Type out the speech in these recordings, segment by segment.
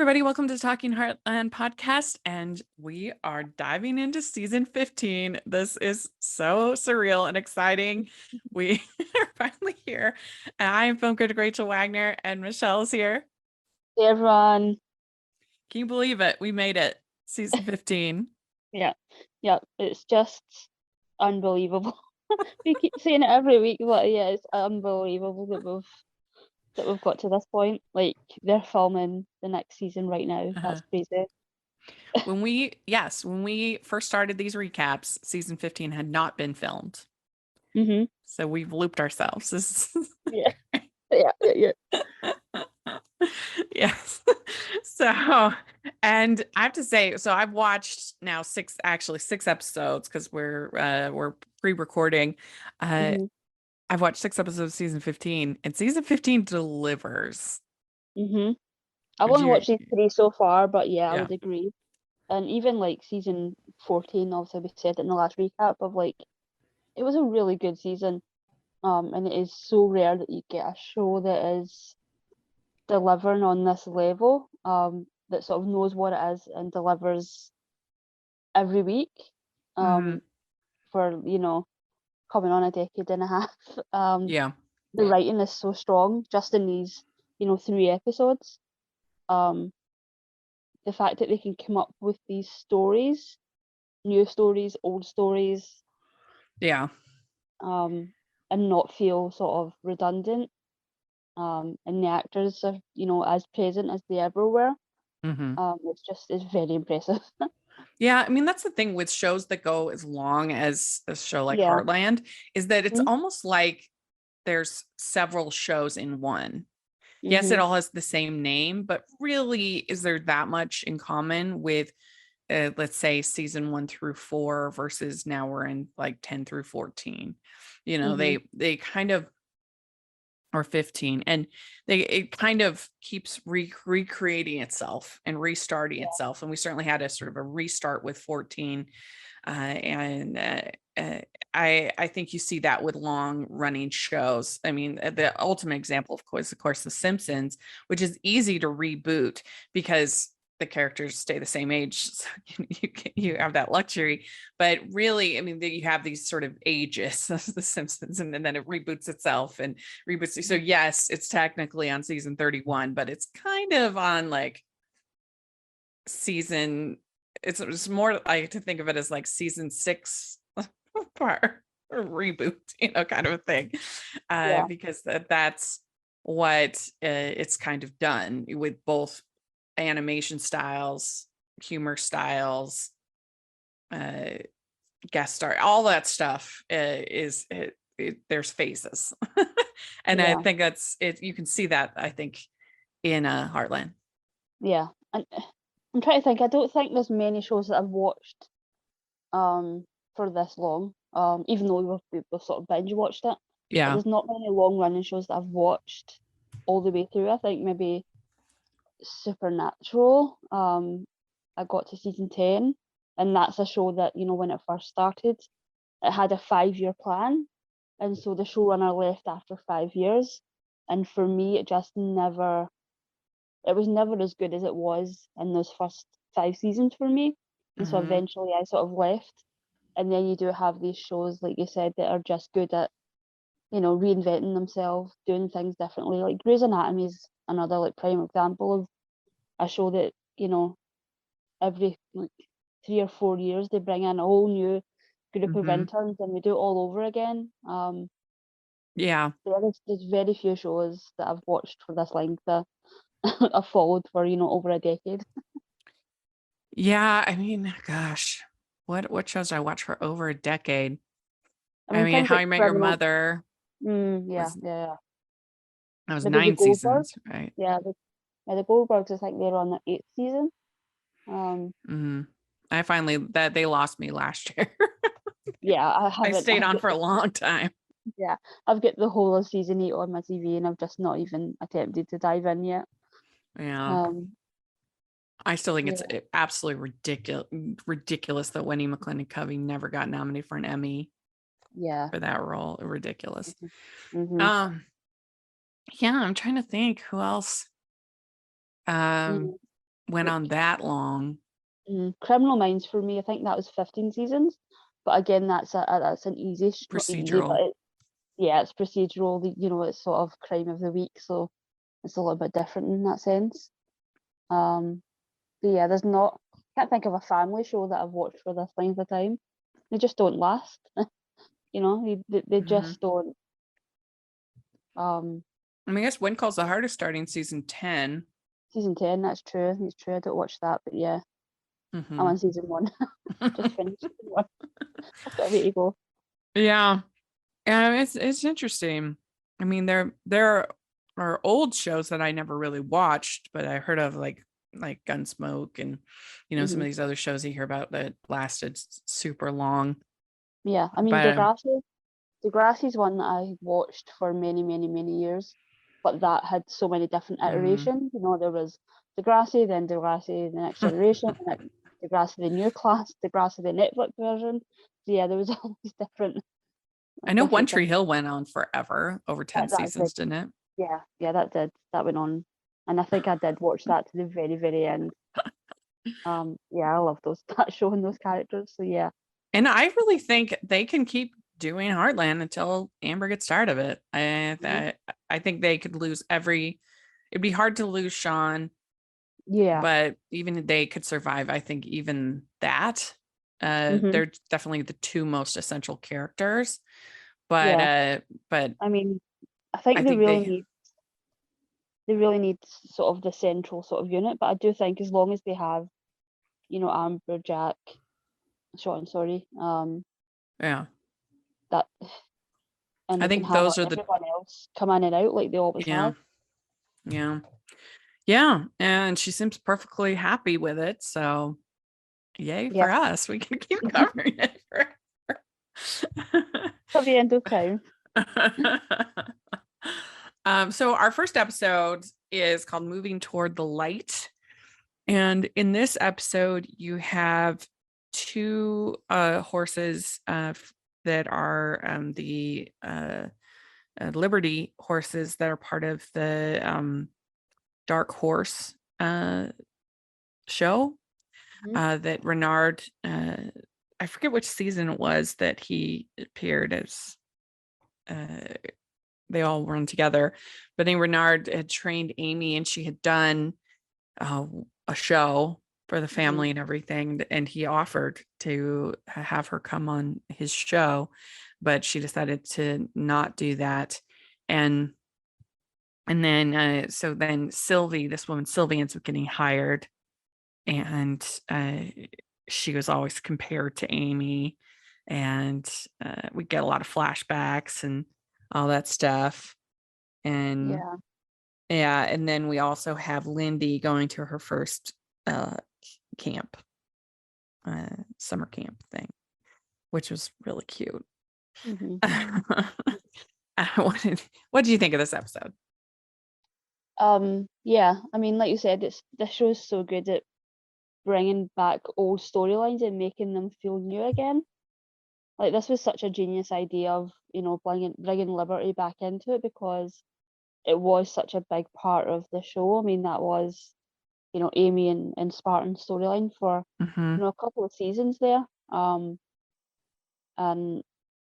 everybody. Welcome to Talking Heartland Podcast. And we are diving into season 15. This is so surreal and exciting. We are finally here. And I am film critic Rachel Wagner, and Michelle is here. Hey everyone. Can you believe it? We made it. Season 15. Yeah, it's just unbelievable. We keep saying it every week, but yeah, it's unbelievable that we've got to this point. Like, they're filming the next season right now. That's crazy. When we first started these recaps, season 15 had not been filmed. Mm-hmm. So we've looped ourselves. Yeah. Yes. So, and I have to say, so I've watched now six episodes because we're pre-recording. Mm-hmm. I've watched 6 episodes of season 15, and season 15 delivers. Mm-hmm. I've only watched these 3 so far, but yeah, I Yeah. would agree. And even like season 14, obviously we said it in the last recap of like, it was a really good season. And it is so rare that you get a show that is delivering on this level, that sort of knows what it is and delivers every week, Mhm. for, coming on a decade and a half. Yeah. The writing is so strong just in these, 3 episodes. The fact that they can come up with these stories, new stories, old stories, Yeah. and not feel sort of redundant. And the actors are, as present as they ever were. Mhm. It's very impressive. Yeah, I mean, that's the thing with shows that go as long as a show like Yeah. Heartland, is that it's Mhm. almost like there's several shows in one. Yes, it all has the same name, but really, is there that much in common with, let's say, season 1 through 4 versus now we're in like 10 through 14? They kind of, or 15, and it kind of keeps recreating itself and restarting itself. And we certainly had a sort of a restart with 14. And I think you see that with long running shows. I mean, the ultimate example, of course, The Simpsons, which is easy to reboot because the characters stay the same age. So you have that luxury. But really, I mean, you have these sort of ages of The Simpsons, and then it reboots itself and reboots. So yes, it's technically on season 31, but it's kind of on like season, it's more, I like to think of it as like season 6 part reboot, kind of a thing, because that's what it's kind of done with both animation styles, humor styles, guest star, all that stuff. There's phases. And I think that's it. You can see that, I think, in Heartland. Yeah, and I'm trying to think. I don't think there's many shows that I've watched for this long. Even though we've sort of binge watched it. But Yeah. there's not many long running shows that I've watched all the way through. I think maybe Supernatural. I got to season 10, and that's a show that, when it first started, it had a 5-year plan, and so the showrunner left after 5 years, and for me it was never as good as it was in those first 5 seasons for me. And so eventually I sort of left. And then you do have these shows, like you said, that are just good at, reinventing themselves, doing things differently. Like Grey's Anatomy is another like prime example of a show that, every like 3 or 4 years they bring in a whole new group of interns and we do it all over again. Yeah. There's very few shows that I've watched for this length that I've followed for, over a decade. Yeah, I mean, gosh, what shows I watched for over a decade? I mean, Things How like I Met Your Criminal. Mother. Yeah. That was Maybe the 9 Goldbergs. seasons, right? Yeah, the Goldbergs, I think they're on the 8th season. I finally, that they lost me last year. Yeah, I I haven't. stayed on for a long time. Yeah, I've got the whole of season 8 on my TV, and I've just not even attempted to dive in yet. Yeah. I still think Yeah. it's absolutely ridiculous that Wendy McClendon-Covey never got nominated for an Emmy. Yeah. For that role. Ridiculous. Mm-hmm. Yeah, I'm trying to think who else. went on that long. Criminal Minds for me, I think that was 15 seasons. But again, that's an easy, not easy, but Procedural. it's procedural. It's sort of crime of the week, so it's a little bit different in that sense. But yeah, can't think of a family show that I've watched for this length of time. They just don't last. They just don't. I guess When Calls the Heart is starting season 10. Season 10, that's true. It's true. I don't watch that, but yeah, I'm on season 1. Just finished season 1. I've got a way to go. Yeah, it's interesting. I mean, there are old shows that I never really watched, but I heard of like Gunsmoke and some of these other shows you hear about that lasted super long. Yeah, I mean, Degrassi's one that I watched for many, many, many years, but that had so many different iterations. There was Degrassi, then Degrassi, the Next Generation, and then Degrassi, the New Class, Degrassi, the Netflix version. So yeah, there was all these different. I know One Tree Hill went on forever, over 10 seasons, didn't it? Yeah, that did. That went on, and I think I did watch that to the very, very end. Yeah, I love that show and those characters. So yeah. And I really think they can keep doing Heartland until Amber gets tired of it. I think they could lose it'd be hard to lose Sean. Yeah. But even if they could survive, I think even that, they're definitely the two most essential characters. But I mean, I think they really need sort of the central sort of unit. But I do think as long as they have, Amber, Jack, Sean, sorry, yeah, that, and I think those are everyone else come in and out like they always have. Yeah, and she seems perfectly happy with it. So, yay for us! We can keep covering it forever. Till the end of time. So our first episode is called Moving Toward the Light. And in this episode, you have two horses that are the Liberty horses that are part of the Dark Horse show that Renard, I forget which season it was that he appeared as, they all run together, but then Renard had trained Amy and she had done a show for the family and everything, and he offered to have her come on his show, but she decided to not do that. And then so then this woman Sylvie ends up getting hired, and she was always compared to Amy, and we get a lot of flashbacks and all that stuff. And and then we also have Lindy going to her first camp, summer camp thing, which was really cute. What do you think of this episode? Yeah, I mean, like you said, this show is so good at bringing back old storylines and making them feel new again. Like, this was such a genius idea of bringing Liberty back into it, because it was such a big part of the show. I mean, that was Amy and Spartan's storyline for a couple of seasons there. And I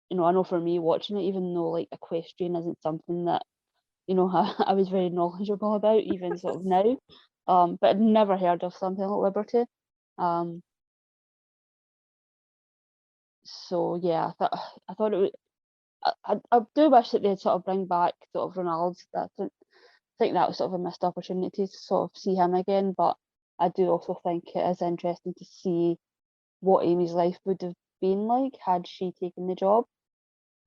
know for me watching it, even though like equestrian isn't something that I was very knowledgeable about even sort of now, but I'd never heard of something like Liberty. So yeah, I thought it would. I do wish that they'd sort of bring back sort of Ronald. I think that was sort of a missed opportunity to sort of see him again, but I do also think it is interesting to see what Amy's life would have been like had she taken the job,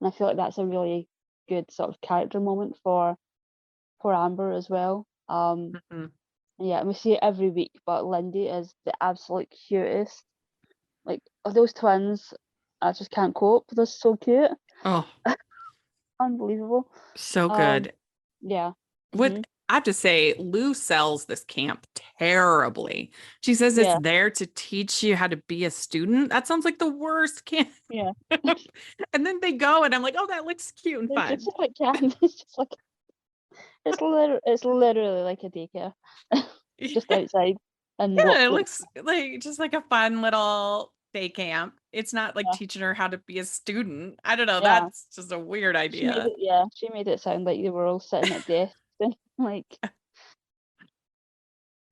and I feel like that's a really good sort of character moment for Amber as well. Yeah, and we see it every week, but Lindy is the absolute cutest. Like, of those twins, I just can't cope. They're so cute. Oh, unbelievable. So good. Yeah. What I have to say, Lou sells this camp terribly. She says it's there to teach you how to be a student. That sounds like the worst camp. Yeah. And then they go, and I'm like, oh, that looks cute and fun. It's just like it's just like it's literally like a daycare, just outside. and Yeah, what it to looks like just like a fun little day camp. It's not like yeah, teaching her how to be a student. I don't know. yeah. That's just a weird She made idea. it yeah, she made it sound like they were all sitting at desks and like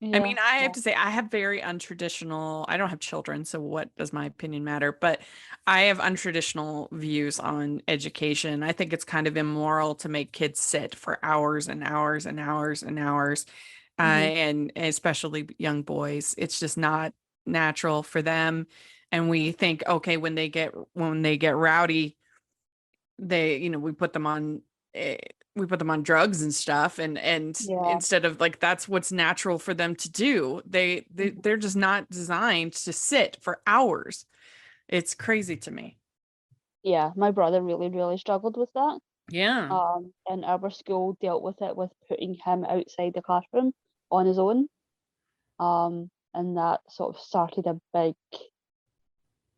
I yeah, mean, I have yeah. to say, I have very untraditional, I don't have children, so what does my opinion matter? But I have untraditional views on education. I think it's kind of immoral to make kids sit for hours and hours and hours and hours, Mhm. and especially young boys. It's just not natural for them. And we think, okay, when they get rowdy, we put them on eh, we put them on drugs and stuff, and Yeah. instead of like that's what's natural for them to do. Mhm. They're just not designed to sit for hours. It's crazy to me. Yeah, my brother really, really struggled with that. Yeah. And our school dealt with it with putting him outside the classroom on his own. And that sort of started a big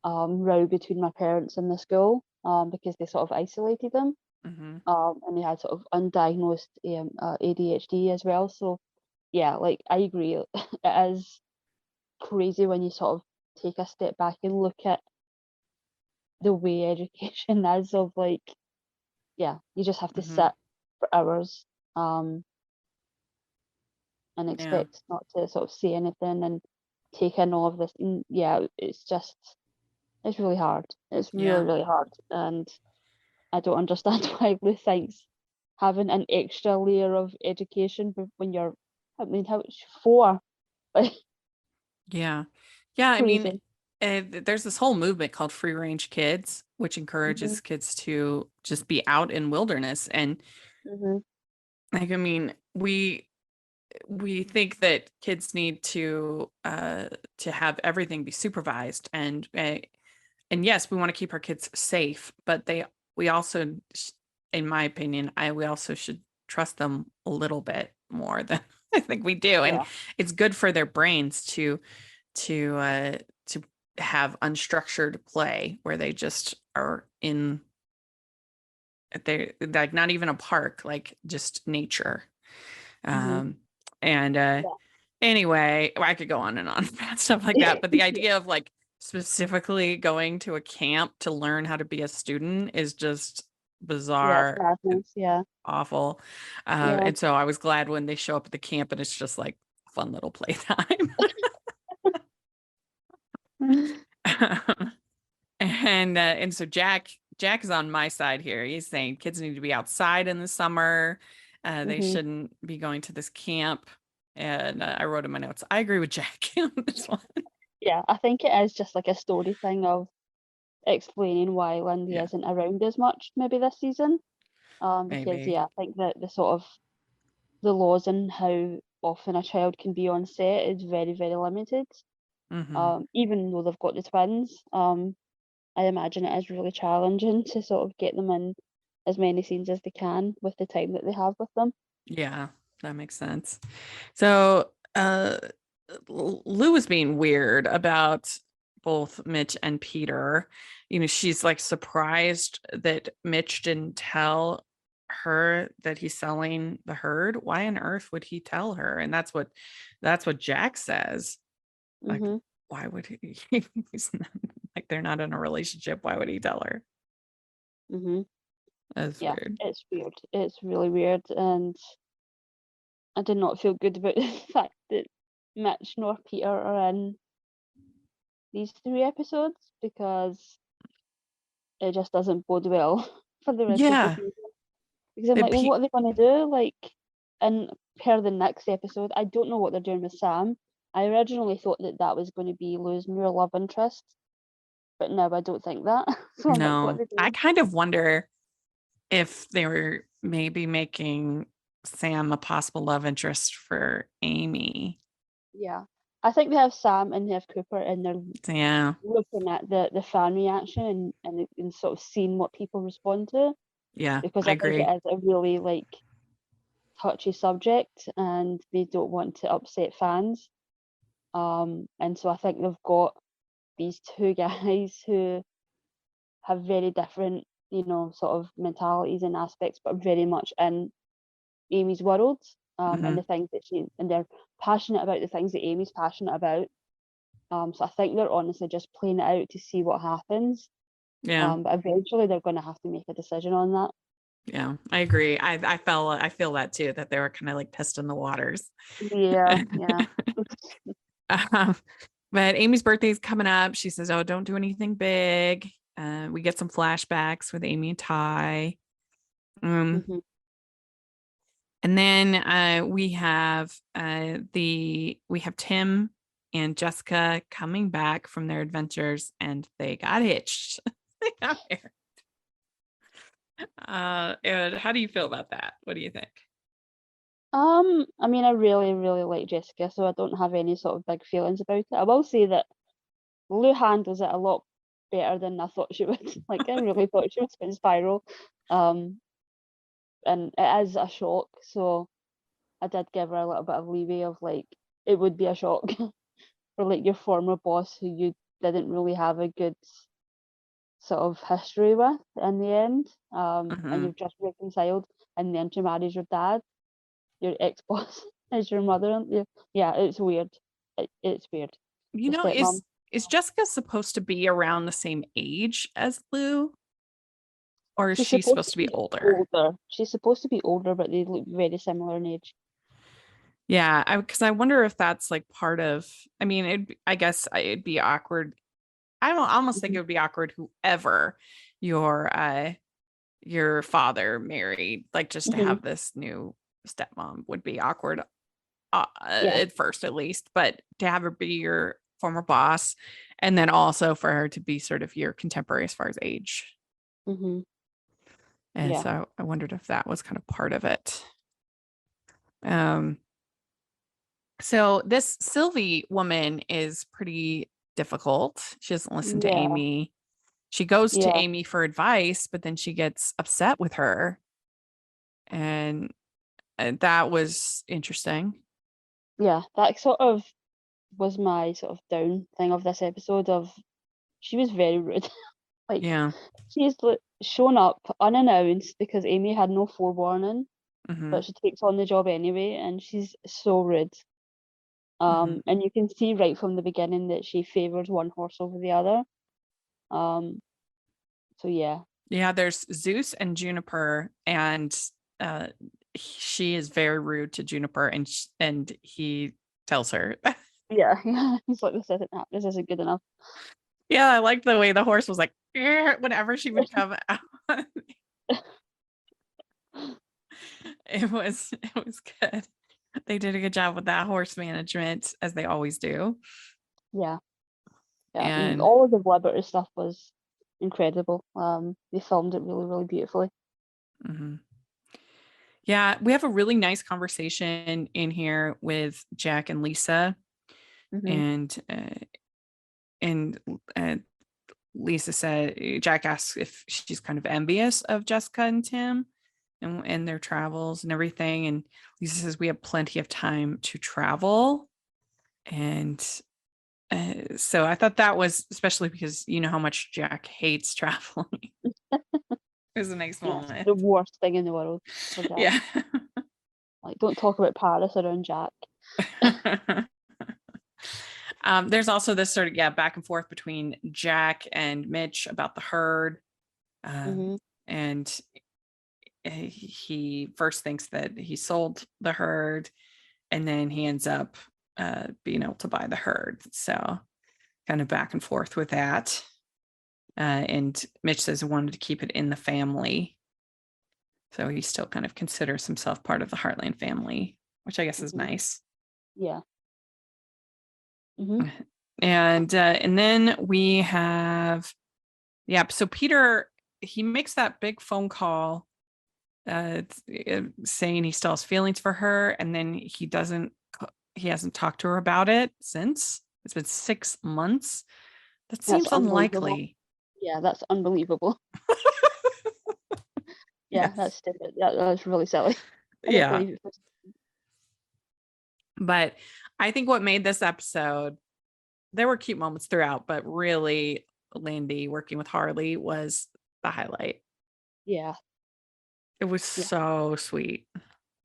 row between my parents and the school, because they sort of isolated him. Hmm. And he had sort of undiagnosed ADHD as well. So yeah, like I agree, it is crazy when you sort of take a step back and look at the way education is of like, yeah, you just have to Hmm. sit for hours, um, and Yeah. expect not to sort of say anything and take in all of this. And yeah, it's really hard. It's really, Yeah. really hard. And I don't understand why Lou thinks having an extra layer of education when you're, I mean, how it's 4, like Yeah. Yeah. I mean, crazy. there's this whole movement called free range kids, which Mhm, encourages kids to just be out in wilderness. And mhm, like, I mean, we think that kids need to have everything be supervised, and yes, we want to keep our kids safe, but we also, in my opinion, we also should trust them a little bit more than I think we do. And yeah, it's good for their brains to have unstructured play where they just are in, they're like not even a park, like just nature. mhm, um and yeah, Anyway, I could go on and on about stuff like that, but the yeah, idea of like specifically going to a camp to learn how to be a student is just yeah, it's bizarre, madness, yeah, awful. yeah, And so I was glad when they show up at the camp and it's just like fun little playtime. And so Jack is on my side here. He's saying kids need to be outside in the summer. They mhm. shouldn't be going to this camp. And I wrote in my notes, I agree with Jack on this one. Yeah, I think it is just like a story thing of explaining why Lindy Yeah, isn't around as much maybe this season. Because maybe. yeah, I think that the sort of the laws and how often a child can be on set is very, very limited. Hmm. Even though they've got the twins, I imagine it is really challenging to sort of get them in as many scenes as they can with the time that they have with them. Yeah, that makes sense. So Lou was being weird about both Mitch and Peter. She's like surprised that Mitch didn't tell her that he's selling the herd. Why on earth would he tell her? And that's what Jack says. Like, Mhm. why would he? He's not, like they're not in a relationship. Why would he tell her? Mhm. That's Yeah, weird. it's weird. It's really weird, and I did not feel good about the fact that Mitch nor Peter are in these 3 episodes because it just doesn't bode well for the rest of the Yeah. season. Because I'm And like, well, Pete, what are they gonna do? Like, and per the next episode, I don't know what they're doing with Sam. I originally thought that that was going to be Lou's real love interest, but now I don't think that. So I'm like, what no, are they I doing? kind of wonder if they were maybe making Sam a possible love interest for Amy. Yeah, I think they have Sam and they have Cooper, and they're Yeah. looking at the fan reaction and sort of seeing what people respond to, Yeah, because I I think it agree. is a really like touchy subject, and they don't want to upset fans. And so I think they've got these 2 guys who have very different, sort of mentalities and aspects, but very much in Amy's world. and the things that they're passionate about the things that Amy's passionate about. So I think they're honestly just playing it out to see what happens. Yeah. But eventually they're going to have to make a decision on that. Yeah, I agree. I feel that too, that they were kind of like testing the waters. Yeah, yeah. Um, but Amy's birthday is coming up. She says, "Oh, don't do anything big." We get some flashbacks with Amy and Ty. Mm-hmm. And then we have Tim and Jessica coming back from their adventures, and they got hitched. They got married. And how do you feel about that? What do you think? I mean, I really, really like Jessica, so I don't have any sort of big feelings about it. I will say that Lou handles it a lot better than I thought she would. Like, I really thought she was going to spiral. And it is a shock, so I did give her a little bit of leeway of like, it would be a shock for like your former boss who you didn't really have a good sort of history with in the end. And you've just reconciled and then she marries your dad, your ex-boss is your mother, aren't you? Yeah, it's weird. It's weird. You The know, stepmom. is Jessica supposed to be around the same age as Lou? Or is She's she supposed to be older? She's supposed to be older, but they look very similar in age. Yeah, because I wonder if that's like part of, I mean, I guess it'd be awkward. I almost think it would be awkward whoever your father married, like just to have this new stepmom would be awkward Yeah. at first at least, but to have her be your former boss and then also for her to be sort of your contemporary as far as age. Mm-hmm. And Yeah. so I wondered if that was kind of part of it. So this Sylvie woman is pretty difficult. She doesn't listen to Yeah. Amy. She goes to Yeah. Amy for advice, but then she gets upset with her. And that was interesting. Yeah. That sort of was my sort of down thing of this episode of she was very rude. Like Yeah. she's shown up unannounced because Amy had no forewarning, but she takes on the job anyway, and she's so rude. And you can see right from the beginning that she favors one horse over the other. So yeah. Yeah, there's Zeus and Juniper, and she is very rude to Juniper, and he tells her. Yeah, yeah. He's like, this isn't good enough. Yeah, I liked the way the horse was like, whenever she would come out. It was good. They did a good job with that horse management, as they always do. Yeah. Yeah. And all of the Liberty stuff was incredible. They filmed it really, really beautifully. Yeah, we have a really nice conversation in here with Jack and Lisa. And Lisa said, Jack asks if she's kind of envious of Jessica and Tim and their travels and everything. And Lisa says, we have plenty of time to travel. And so I thought that was, especially because you know how much Jack hates traveling. It was a nice moment. The worst thing in the world for Jack. Yeah. Like, don't talk about Paris around Jack. There's also this sort of back and forth between Jack and Mitch about the herd. And he first thinks that he sold the herd, and then he ends up being able to buy the herd. So kind of back and forth with that. And Mitch says he wanted to keep it in the family. So he still kind of considers himself part of the Heartland family, which I guess is nice. Yeah. And then we have, so Peter, he makes that big phone call saying he still has feelings for her, and then he hasn't talked to her about it since. It's been 6 months. That seems unlikely. Yeah, that's unbelievable. Yeah, yes. That's stupid. That's really silly. Yeah. But I think what made this episode, there were cute moments throughout, but really Lindy working with Harley was the highlight. Yeah. It was so sweet.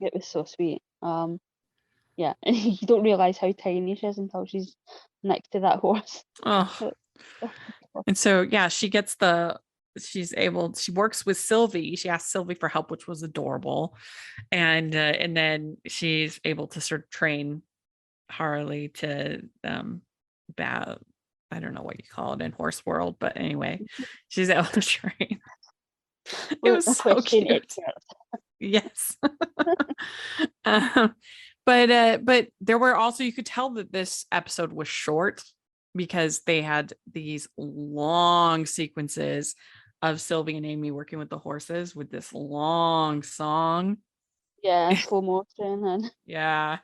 It was so sweet. Yeah, and you don't realize how tiny she is until she's next to that horse. Oh, and so yeah, she works with Sylvie. She asked Sylvie for help, which was adorable, and then she's able to sort of train Harley to I don't know what you call it in horse world, but anyway, she's able to train. It was so cute. Yes. But there were also, you could tell that this episode was short because they had these long sequences of Sylvie and Amy working with the horses with this long song. Yeah, slow motion and yeah.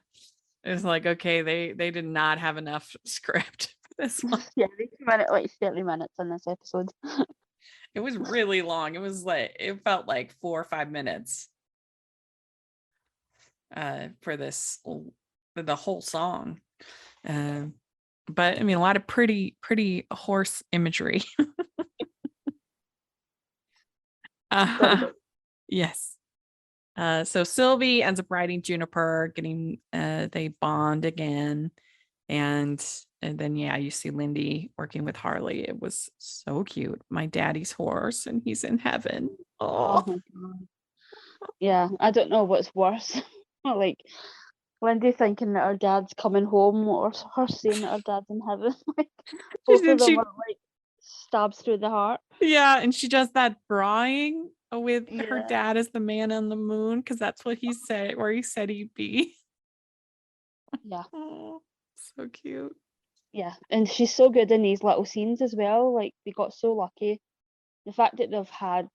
It was like, okay, they did not have enough script for this one. yeah, they came in at like 30 minutes in this episode. It was really long. It felt like 4 or 5 minutes for the whole song. But I mean, a lot of pretty horse imagery. Yes. So Sylvie ends up riding Juniper, they bond again. And then, yeah, you see Lindy working with Harley. It was so cute. My daddy's horse, and he's in heaven. Oh, yeah. I don't know what's worse. Like Lindy thinking that her dad's coming home, or her saying that her dad's in heaven. Like both of them are like stabs through the heart. Yeah, and she does that drawing with her dad as the man on the moon, because that's what he said, where he said he'd be. Yeah. Oh, so cute. Yeah, and she's so good in these little scenes as well. Like, they got so lucky. The fact that they've had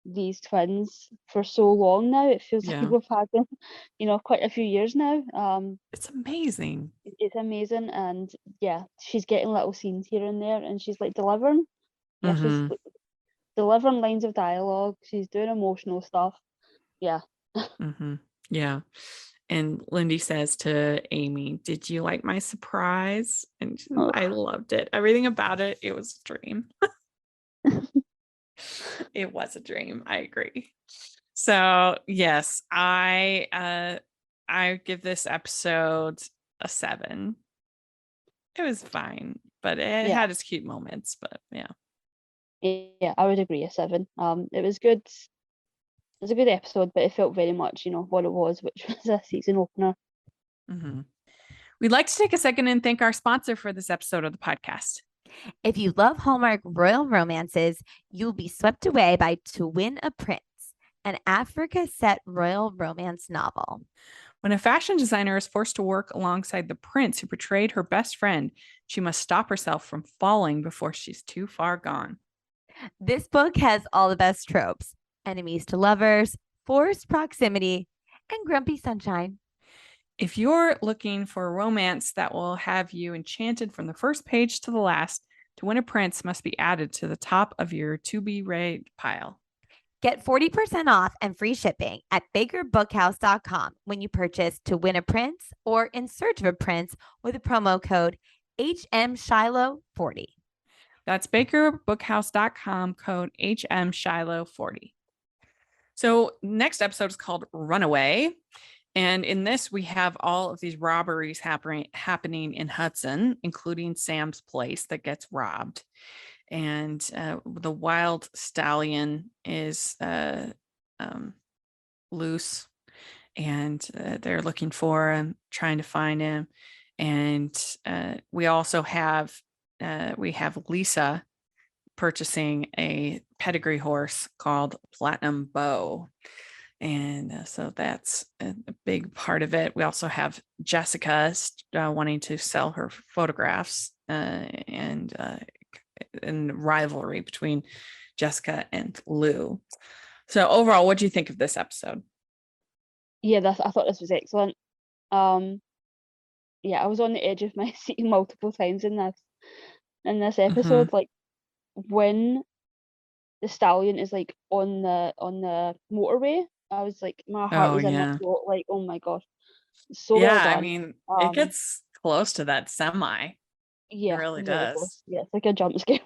these twins for so long now, it feels like we've had them, quite a few years now. It's amazing. It's amazing, and yeah, she's getting little scenes here and there, and she's like delivering. Yeah, she's like, delivering lines of dialogue. She's doing emotional stuff. Yeah. Yeah. And Lindy says to Amy, "Did you like my surprise?" And I loved it. Everything about it. It was a dream. It was a dream. I agree. So yes, I give this episode a 7. It was fine, but it had its cute moments. But yeah. Yeah, I would agree, a 7. It was good. It was a good episode, but it felt very much, what it was, which was a season opener. We'd like to take a second and thank our sponsor for this episode of the podcast. If you love Hallmark royal romances, you'll be swept away by To Win a Prince, an Africa-set royal romance novel. When a fashion designer is forced to work alongside the prince who betrayed her best friend, she must stop herself from falling before she's too far gone. This book has all the best tropes: enemies to lovers, forced proximity, and grumpy sunshine. If you're looking for a romance that will have you enchanted from the first page to the last, To Win a Prince must be added to the top of your to-be-read pile. Get 40% off and free shipping at bakerbookhouse.com when you purchase To Win a Prince or In Search of a Prince with the promo code HMShiloh40. That's bakerbookhouse.com, code HMShiloh40. So next episode is called Runaway. And in this, we have all of these robberies happening in Hudson, including Sam's place that gets robbed. And the wild stallion is loose, and they're looking for him, trying to find him. And we also have Lisa purchasing a pedigree horse called Platinum Bow. And so that's a big part of it. We also have Jessica wanting to sell her photographs, and rivalry between Jessica and Lou. So overall, what do you think of this episode? Yeah, I thought this was excellent. Yeah, I was on the edge of my seat multiple times in this episode. Like when the stallion is like on the motorway, I was like, my heart was in my throat. Like, oh my gosh, so well done. I mean, it gets close to that semi. Yeah, it really does. Close. Yeah, it's like a jump scare.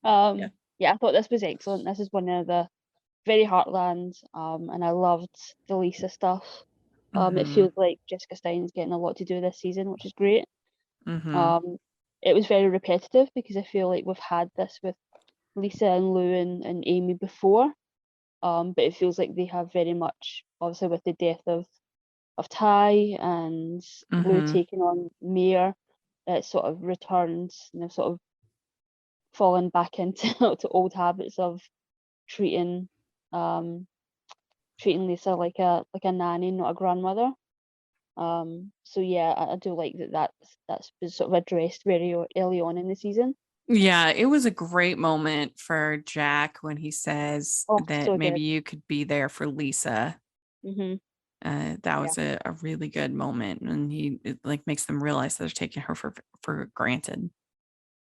Yeah, I thought this was excellent. This is one of the very Heartland, and I loved the Lisa stuff. It Mhm. feels like Jessica Stein's getting a lot to do this season, which is great. Mhm. It was very repetitive because I feel like we've had this with Lisa and Lou and Amy before, but it feels like they have very much, obviously with the death of Ty and Lou Mhm. taking on Mayor, it sort of returned, sort of fallen back into to old habits of treating treating Lisa like a nanny, not a grandmother. So yeah, I do like that's been sort of addressed very early on in the season. Yeah, it was a great moment for Jack when he says Oh, that so maybe good. you could be there for Lisa. Mhm. That Yeah. was a really good moment, and it like makes them realize that they're taking her for granted.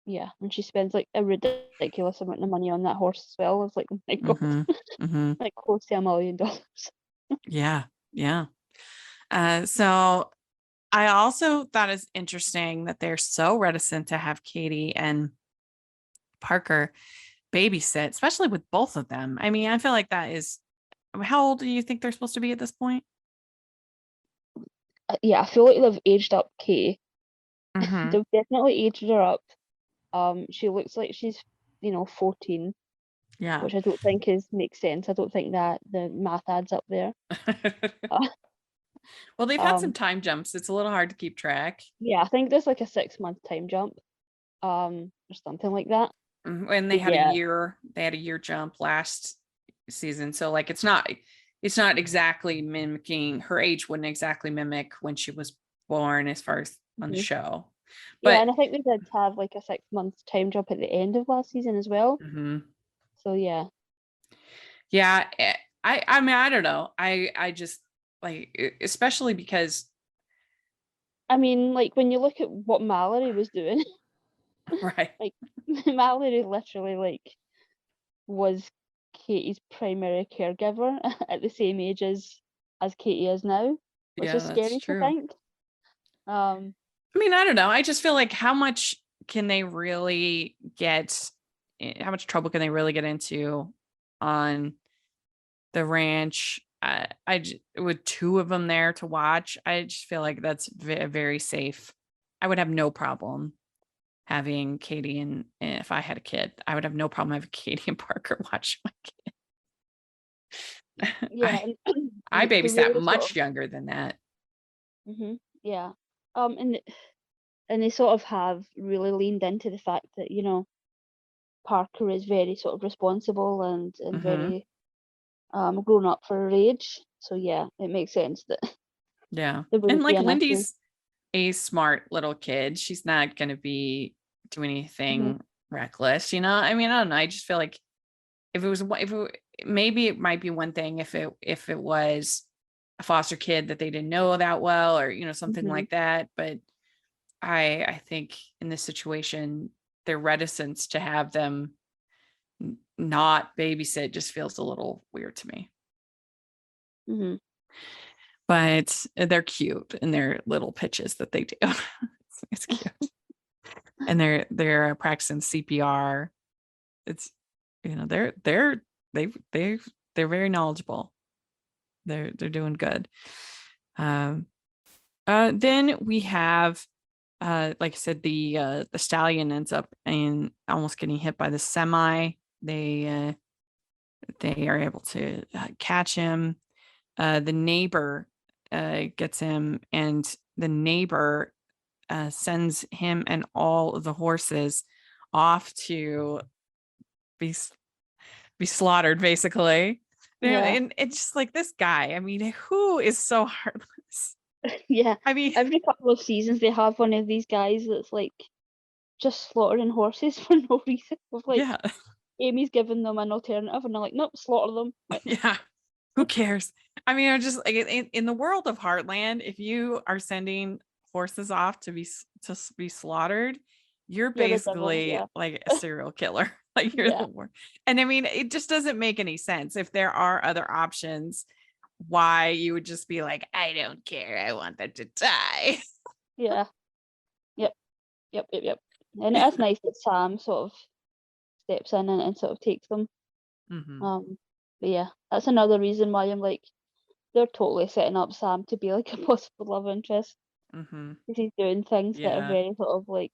Yeah, and she spends like a ridiculous amount of money on that horse as well. It's like, oh my god, Mm-hmm. Mm-hmm. like close to $1 million. Yeah, yeah. So I also thought it's interesting that they're so reticent to have Katie and Parker babysit, especially with both of them. I mean, I feel like that is how old do you think they're supposed to be at this point? Yeah, I feel like they've aged up Katie. Mm-hmm. They've definitely aged her up. She looks like she's 14, Yeah. which I don't think makes sense. I don't think that the math adds up there. Uh, Well, they've had some um, time jumps. It's a little hard to keep track. yeah, I think there's like a 6-month time jump, or something like that. And But yeah, they had a year jump last season. So like it's not exactly mimicking her age wouldn't exactly mimic when she was born as far as on the mhm. show. Yeah, But and I think they did have like a 6-month time jump at the end of last season as well. mhm. So yeah, Yeah, I mean I don't know. I just like especially because I mean, like when you look at what Mallory was doing, right. like Mallory literally like was Katie's primary caregiver at the same age as Katie is now, which Yeah, is that's scary to true. think. Um, I mean, I don't know. I just feel like how much can they really get how much trouble can they really get into on the ranch with two of them there to watch. I just feel like that's very safe. I would have no problem having Katie and if I had a kid, I would have no problem having Katie and Parker watch my kid. yeah, and I they babysat really sort much younger than that. of, yeah, and they sort of have really leaned into the fact that Parker is very sort of responsible and Hmm. very grown up for her age. So yeah, it makes sense that Yeah. there And wouldn't be like an issue. Lindy's a smart little kid. She's not going to be do Hmm. anything reckless, you know? I mean, I don't know. I just feel like if it, maybe it might be one thing if it was a foster kid that they didn't know that well or something Hmm. like that, but I think in this situation their reticence to have them not babysit just feels a little weird to me. Hmm. But they're cute in their little pitches that they do. It's cute. And they're practicing CPR. It's they they're very knowledgeable. They're doing good. Um then we have like I said, the stallion ends up in almost getting hit by the semi. They are able to catch him. The neighbor gets him, and the neighbor sends him and all of the horses off to be be slaughtered, basically. Yeah, And it's just like this guy. I mean, who is so heartless? yeah. I mean, Every couple of seasons they have one of these guys that's like just slaughtering horses for no reason. With like yeah, Amy's giving them an alternative, and they're like, nope, slaughter them. yeah. Who cares? I mean, I just like in the world of Heartland, if you are sending horses off to be slaughtered, you're You're the devil. basically Yeah, like a serial killer. Like you're yeah, the worst. And I mean, it just doesn't make any sense. If there are other options, why you would just be like, I don't care. I want them to die. yeah. Yep, yep. And it is nice that Sam sort of steps in and sort of takes them. Hmm. Um, But yeah, that's another reason why I'm like, they're totally setting up Sam to be like a possible love interest. Mm-hmm. Because he's doing things that are Yeah. very sort of like,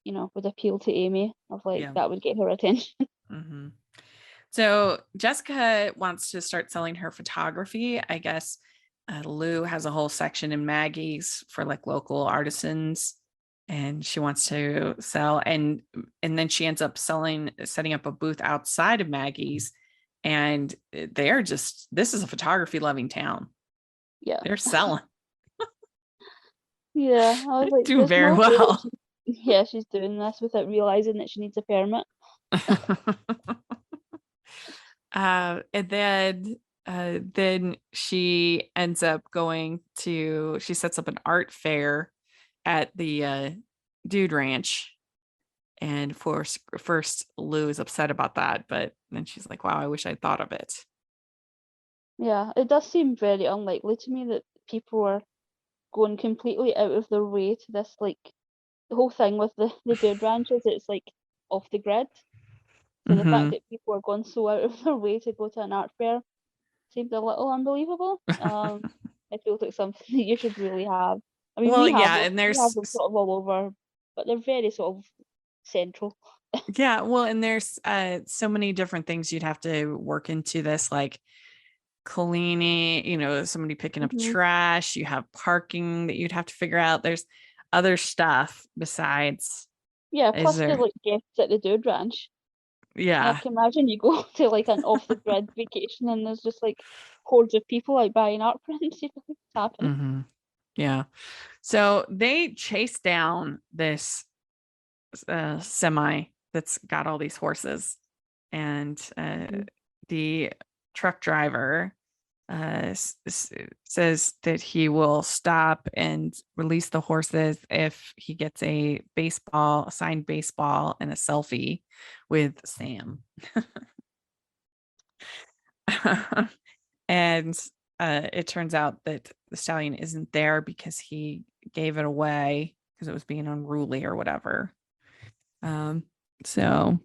would appeal to Amy, of like, Yeah. that would get her attention. Mm-hmm. So Jessica wants to start selling her photography. I guess Lou has a whole section in Maggie's for like local artisans, and she wants to sell. And then she ends up setting up a booth outside of Maggie's, and this is a photography loving town. Yeah. They're selling. Yeah, I was like, Doing there's very no way that well. she's doing this without realizing that she needs a permit. And then she ends up she sets up an art fair at the Dude Ranch. And first Lou is upset about that, but then she's like, wow, I wish I'd thought of it. Yeah, it does seem very unlikely to me that people are going completely out of their way to this, like, the whole thing with the Dude Ranch is it's like off the grid. So the fact that people are going so out of their way to go to an art fair seems a little unbelievable. It feels like something that you should really have. I mean, Well, we have yeah, them, and we there's have them sort of all over, but they're very sort of central. yeah, well, and there's so many different things you'd have to work into this, like cleaning, somebody picking up Mhm. trash, you have parking that you'd have to figure out. There's other stuff besides. Yeah, Is plus the there? like guests at the Dude Ranch. And I Yeah. can imagine you go to like an off the grid vacation and there's just like hordes of people out buying art prints. You know, what's happening? Mm-hmm. Yeah. So they chase down this semi that's got all these horses, and the truck driver says that he will stop and release the horses if he gets a signed baseball, and a selfie with Sam. And it turns out that the stallion isn't there because he gave it away because it was being unruly or whatever. So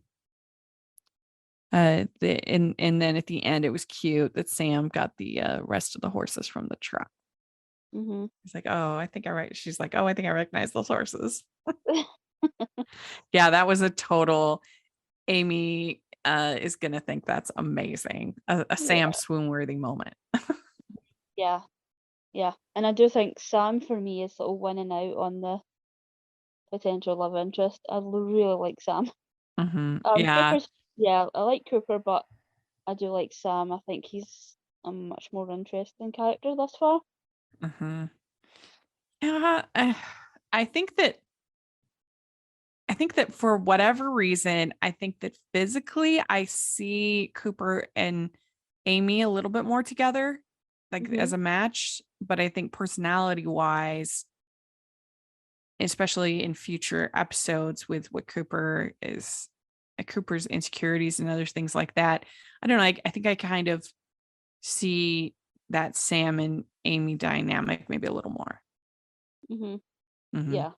and then at the end, it was cute that Sam got the rest of the horses from the truck. Mm-hmm. He's like, oh, I think I right. She's like, oh, I think I recognize those horses. Yeah, that was a total Amy is gonna think that's amazing. A Sam swoon-worthy moment. Yeah, yeah. And I do think Sam for me is sort of winning out on the potential love interest. I really like Sam. Mm-hmm. Yeah. Cooper's, I like Cooper, but I do like Sam. I think he's a much more interesting character thus far. Mm-hmm. Yeah. I think that for whatever reason, I think that physically I see Cooper and Amy a little bit more together, like as a match. But I think personality wise, especially in future episodes with what Cooper's insecurities and other things like that, I don't know. I think I kind of see that Sam and Amy dynamic maybe a little more. Mm-hmm. Mm-hmm. Yeah.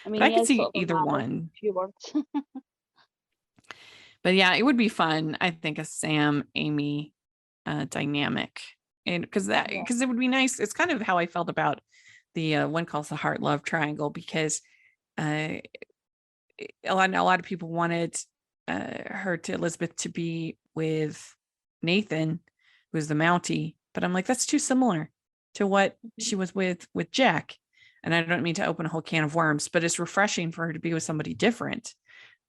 I mean, But I he could is see sort of a either man of one. few words. But yeah, it would be fun. I think a Sam Amy dynamic, and because it would be nice. It's kind of how I felt about the one calls the Heart Love Triangle, because a lot of people wanted Elizabeth to be with Nathan, who's the Mountie, but I'm like, that's too similar to what she was with Jack. And I don't mean to open a whole can of worms, but it's refreshing for her to be with somebody different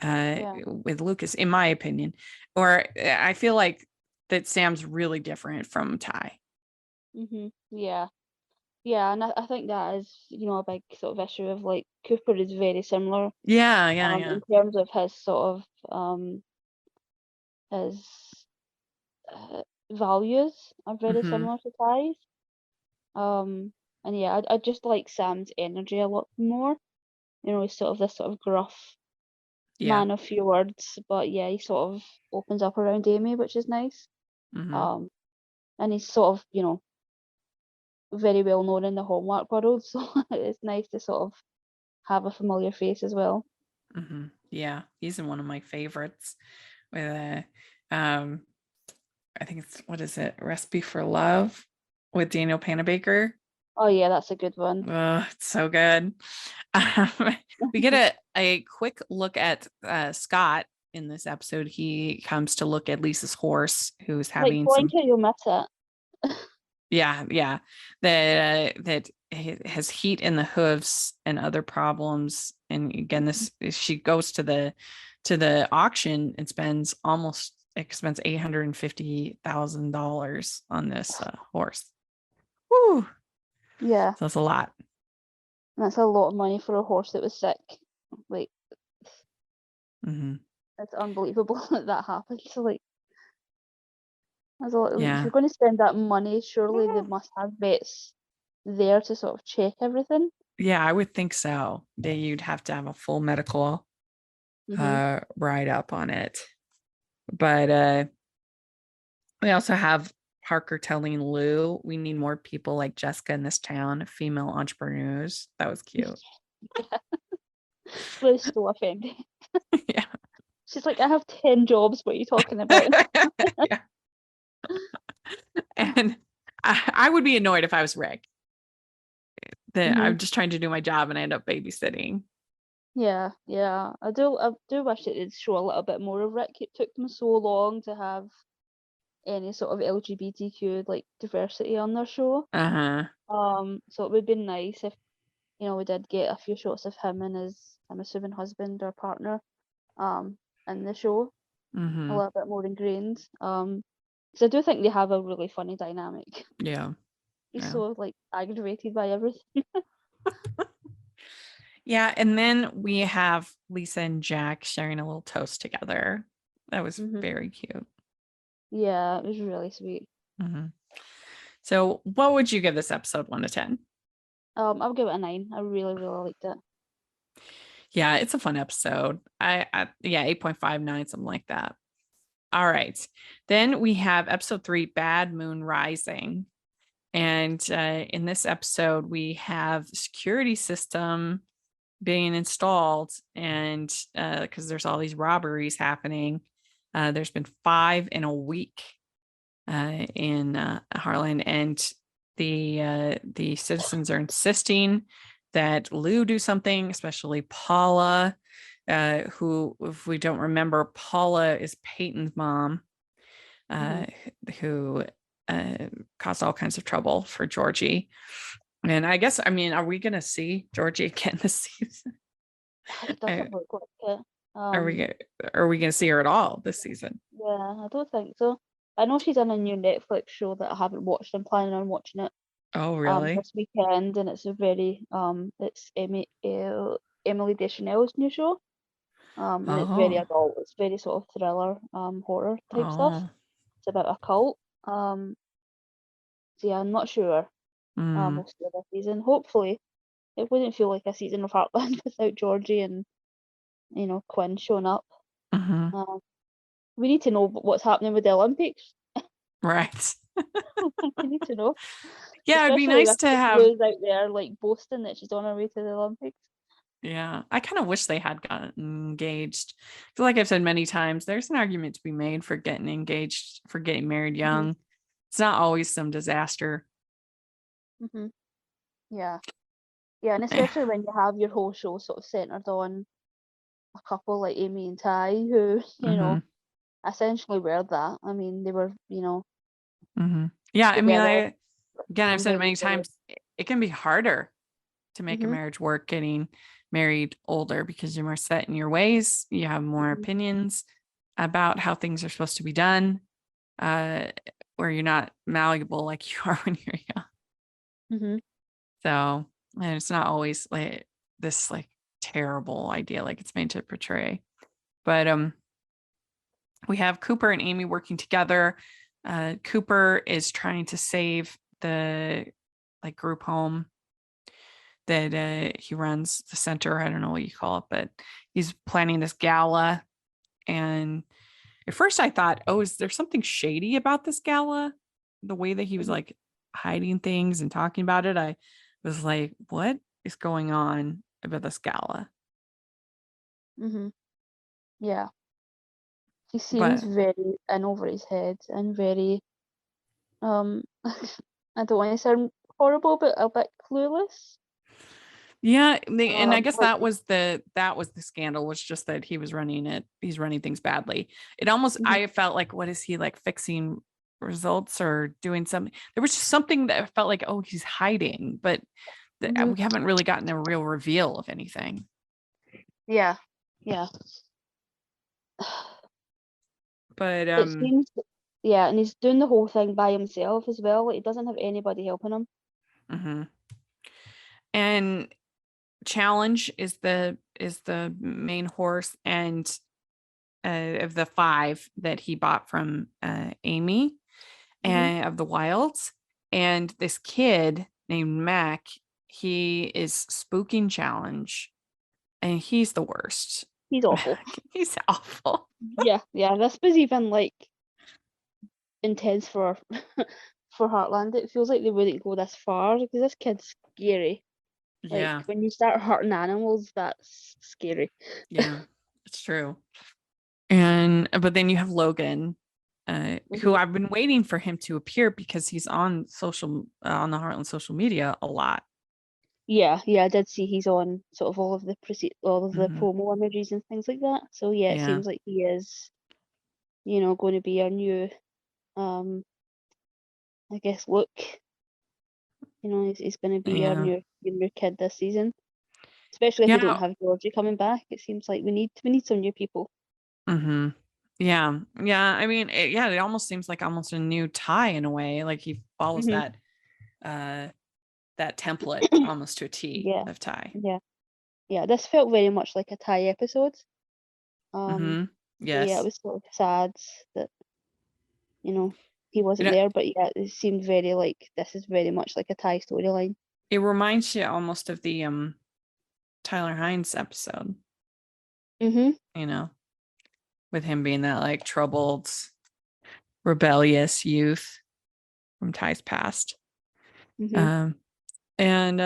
with Lucas, in my opinion. Or I feel like that Sam's really different from Ty. Yeah. Yeah, and I think that is, a big sort of issue of like Cooper is very similar Yeah. in terms of his sort of his values are very similar to Ty's. And yeah, I just like Sam's energy a lot more. He's sort of this sort of gruff man of few words, but yeah, he sort of opens up around Amy, which is nice. And he's sort of, very well known in the Hallmark world, so it's nice to sort of have a familiar face as well. Yeah, he's in one of my favorites with I think it's, what is it? Recipe for Love with Daniel Panabaker. Oh yeah, that's a good one. Oh, it's so good. We get a quick look at Scott in this episode. He comes to look at Lisa's horse, who's Like having blink some, it, you'll miss it. yeah, that has heat in the hooves and other problems. And again, this she goes to the auction and spends $850,000 on this horse. Woo! Yeah, So that's a lot. that's a lot of money for a horse that was sick. Like, Mm-hmm. it's unbelievable that happened. So like, there's a lot. If Yeah. you're going to spend that money, surely they must have vets there to sort of check everything. Yeah, I would think so. That you'd have to have a full medical write up on it. But we also have Parker telling Lou, we need more people like Jessica in this town, female entrepreneurs. That was cute. Lou's so offended. Yeah. She's like, I have 10 jobs. What are you talking about? Yeah. And I would be annoyed if I was Rick. That I'm just trying to do my job and I end up babysitting. Yeah. I do wish it would show a little bit more of Rick. It took them so long to have any sort of LGBTQ like diversity on their show. So it would be nice if, you know, we did get a few shots of him and his, I'm assuming, husband or partner in the show. A little bit more ingrained. Because I do think they have a really funny dynamic. Yeah. He's so like aggravated by everything. Yeah, and then we have Lisa and Jack sharing a little toast together. That was very cute. Yeah, it was really sweet. So what would you give this episode 1 to 10? I'll give it a 9. I really, really liked it. Yeah, it's a fun episode. I 8.59, something like that. All right. Then we have episode 3, Bad Moon Rising. And in this episode, we have the security system being installed, and because there's all these robberies happening. There's been 5 in a week in Heartland, and the citizens are insisting that Lou do something, especially Paula, who, if we don't remember, Paula is Peyton's mom, who caused all kinds of trouble for Georgie. And I guess, I mean, are we going to see Georgie again this season? It doesn't look like it. Are we going to see her at all this season? Yeah, I don't think so. I know she's in a new Netflix show that I haven't watched. I'm planning on watching it. Oh, really? This weekend, and it's a very it's Emily Deschanel's new show. And it's very adult. It's very sort of thriller, horror type stuff. It's about a cult. So yeah, I'm not sure. We'll see this season. Hopefully, it wouldn't feel like a season of Heartland without Georgie and, you know, Quinn showing up. We need to know what's happening with the Olympics. Right. We need to know. Yeah, it'd be nice to have Lou's out there like boasting that she's on her way to the Olympics. Yeah, I kind of wish they had gotten engaged. So like I've said many times, there's an argument to be made for getting engaged, for getting married young. It's not always some disaster. Yeah, and especially when you have your whole show sort of centered on a couple like Amy and Ty, who, you know, essentially were that. I mean, they were, you know. Yeah, I mean, I've said it many times, it can be harder to make a marriage work getting married older, because you're more set in your ways. You have more opinions about how things are supposed to be done, where you're not malleable like you are when you're young. So, and it's not always like this like terrible idea like it's made to portray. But we have Cooper and Amy working together. Cooper is trying to save the like group home that he runs, the center, I don't know what you call it, but he's planning this gala. And at first I thought, oh, is there something shady about this gala? The way that he was like hiding things and talking about it, I was like, what is going on about this gala? Yeah. He seems But very in over his head and very I don't want to sound horrible, but a bit clueless. yeah, and I guess Like, that was the scandal, was just that he's running things badly. It almost, mhm, I felt like, what is he, like, fixing results or doing something? There was just something that felt like, oh, he's hiding, but mhm. we haven't really gotten a real reveal of anything. Yeah. But It seems, yeah, and he's doing the whole thing by himself as well. Like, he doesn't have anybody helping him. mhm. And Challenge is the main horse, and of the 5 that he bought from Amy, Hmm. and of the wilds. And this kid named Mac, he is spooking Challenge, and he's the worst. He's awful. He's awful. Yeah, this was even like intense for for Heartland. It feels like they wouldn't go this far because this kid's scary. Like, Yeah, when you start hurting animals, that's scary. yeah, it's true. And but then you have Logan, who Mhm. I've been waiting for him to appear because he's on on the Heartland social media a lot. Yeah, I did see he's on sort of all of the Mhm. promo images and things like that. So yeah, it Yeah, seems like he is, going to be our new, um, I guess, look. He's going to be our yeah, new kid this season. Especially if we don't yeah. have Georgie coming back, it seems like we need some new people. Hmm. Yeah, yeah. I mean, it almost seems like almost a new tie in a way. Like he follows Hmm. uh, that template almost to a T Yeah, of tie. yeah, yeah. This felt very much like a tie episode. Um, Hmm. so yeah, it Yes. was sort of sad that you know he You wasn't know, there, but yeah, it seemed very like this is very much like a tie storyline. it reminds you almost of the Tyler Hines episode. Mhm. You know, with him being that, like, troubled, rebellious youth from Ty's past. Mhm. Um, and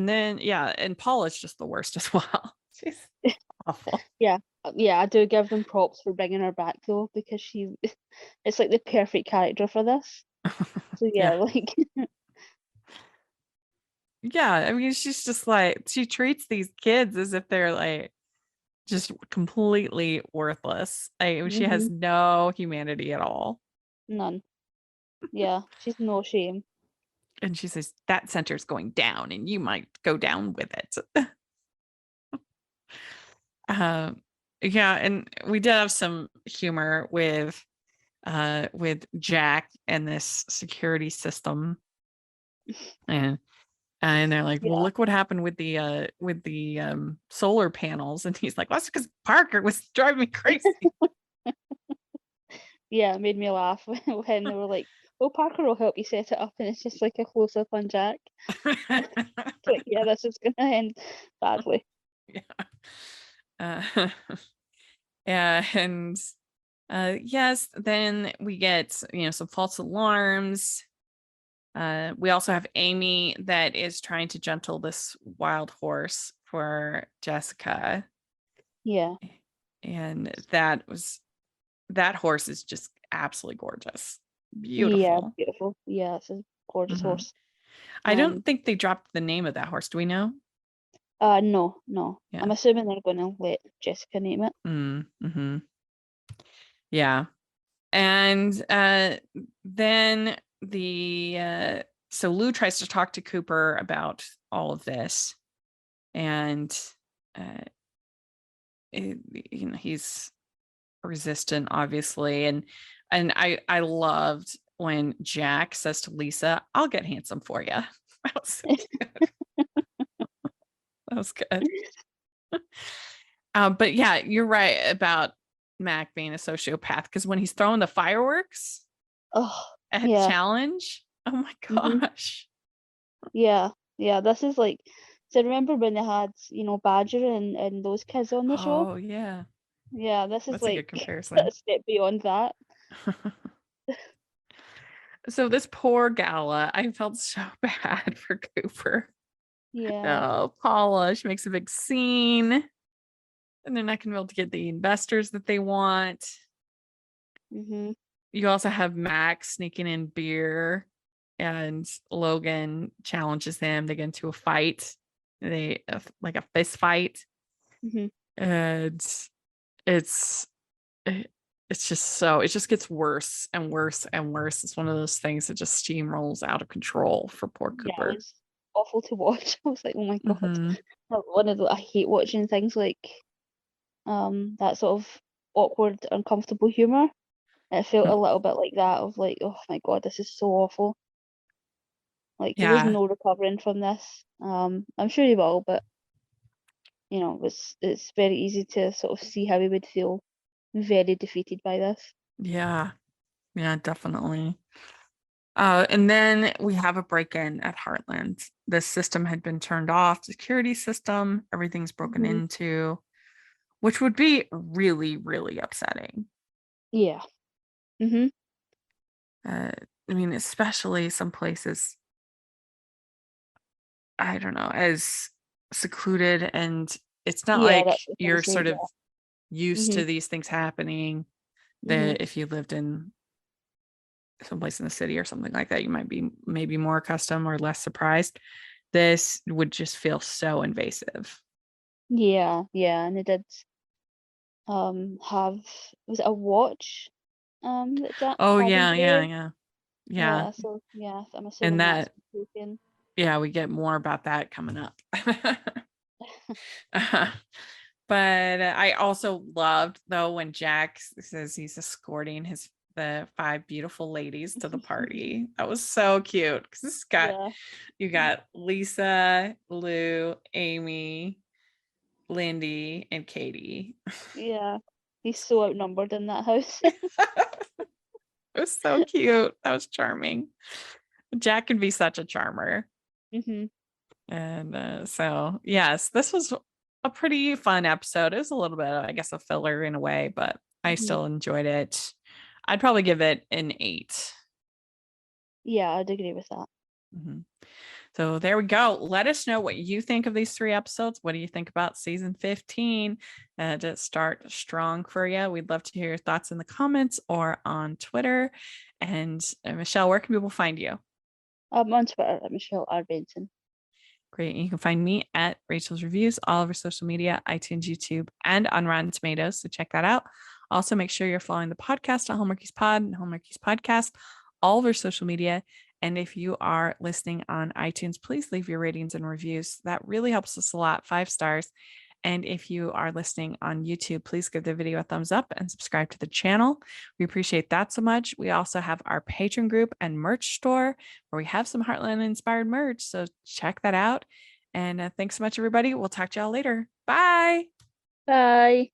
then, yeah, and Paula's just the worst as well. She's awful. Yeah. Yeah, I do give them props for bringing her back though, because she it's like the perfect character for this. So yeah, Yeah. like Yeah. I mean, she's just like, she treats these kids as if they're, like, just completely worthless. She has mhm, no humanity at all. none. Yeah, she's no shame. And she says that center's going down and you might go down with it. Um, yeah, and we did have some humor with Jack and this security system, and they're like, well, Yeah. look what happened with the solar panels, and he's like, well, that's because Parker was driving me crazy. Yeah, it made me laugh when they were like, "Oh, Parker will help you set it up," and it's just like a close up on Jack. It's like, yeah, this is gonna end badly. Yeah. Uh, yeah, and yes, then we get, some false alarms. We also have Amy that is trying to gentle this wild horse for Jessica. Yeah. And that horse is just absolutely gorgeous. Yeah, Beautiful. beautiful. Yeah, it's a gorgeous Hmm. horse. I don't think they dropped the name of that horse. Do we know? No. Yeah. I'm assuming they're gonna let Jessica name it. Mm-hmm. Yeah. And then so Lou tries to talk to Cooper about all of this, and uh, he's resistant, obviously, and I loved when Jack says to Lisa, "I'll get handsome for you." That was so good. That was good. But yeah, you're right about Mac being a sociopath, because when he's throwing the fireworks Oh, at yeah. Challenge, oh my Mhm. gosh. Yeah. Yeah, this is like, so remember when they had, Badger and those kids on the show? Oh yeah, Yeah, this is that's a like good a comparison. step beyond that. So this poor Gala, I felt so bad for Cooper. Yeah. Oh, Paula, she makes a big scene, and they're not going to be able to get the investors that they want. Mm-hmm. You also have Max sneaking in beer, and Logan challenges him. They get into a fight. Like a fist fight, Mm-hmm. and it's it's just so it just gets worse and worse and worse. It's one of those things that just steamrolls out of control for poor Yeah, it Cooper. was awful to watch. I was like, oh my God. Mhm. One of the, I hate watching things like that sort of awkward, uncomfortable humor. And it felt a little bit like that of like, oh my God, this is so awful. Like there was Yeah. no recovering from this. I'm sure he will, but you know, it's very easy to sort of see how he would feel very defeated by this. Yeah, definitely. And then we have a break-in at Heartland. The system had been turned off, security system, everything's broken Mhm. into, which would be really, really upsetting. Yeah. Mhm. I mean, especially some places, I don't know, as secluded, and it's not Yeah, like that's what I you're was gonna sort say. of Yeah. used to Mhm. these things happening. Mhm. That if you lived in someplace in the city or something like that, you might be maybe more accustomed or less surprised. This would just feel so invasive. Yeah, yeah, and they did have, was it a watch that Jack Oh had in yeah, there? yeah. Yeah, so yeah, I'm And assuming that's that, broken. yeah, we get more about that coming up. But I also loved though when Jack says he's escorting the 5 beautiful ladies to the party. That was so cute because Yeah, you got Lisa, Lou, Amy, Lindy, and Katie. yeah. He's so outnumbered in that house. It was so cute. That was charming. Jack can be such a charmer. Mhm. And so, yes, this was a pretty fun episode. It was a little bit, I guess, a filler in a way, but I Mhm. still enjoyed it. I'd probably give it an 8. Yeah, I'd agree with that. Mhm. So there we go. Let us know what you think of these 3 episodes. What do you think about season 15? To start strong for you. We'd love to hear your thoughts in the comments or on Twitter. And Michelle, where can people find you? I'm on Twitter at Michelle R. Benson. Great. You can find me at Rachel's Reviews, all over social media, iTunes, YouTube, and on Rotten Tomatoes. So check that out. Also, make sure you're following the podcast on Hallmarkies Pod and Hallmarkies Podcast, all over social media. And if you are listening on iTunes, please leave your ratings and reviews. That really helps us a lot. 5 stars. And if you are listening on YouTube, please give the video a thumbs up and subscribe to the channel. We appreciate that so much. We also have our Patreon group and merch store where we have some Heartland inspired merch. So check that out. And thanks so much, everybody. We'll talk to y'all later. Bye. Bye.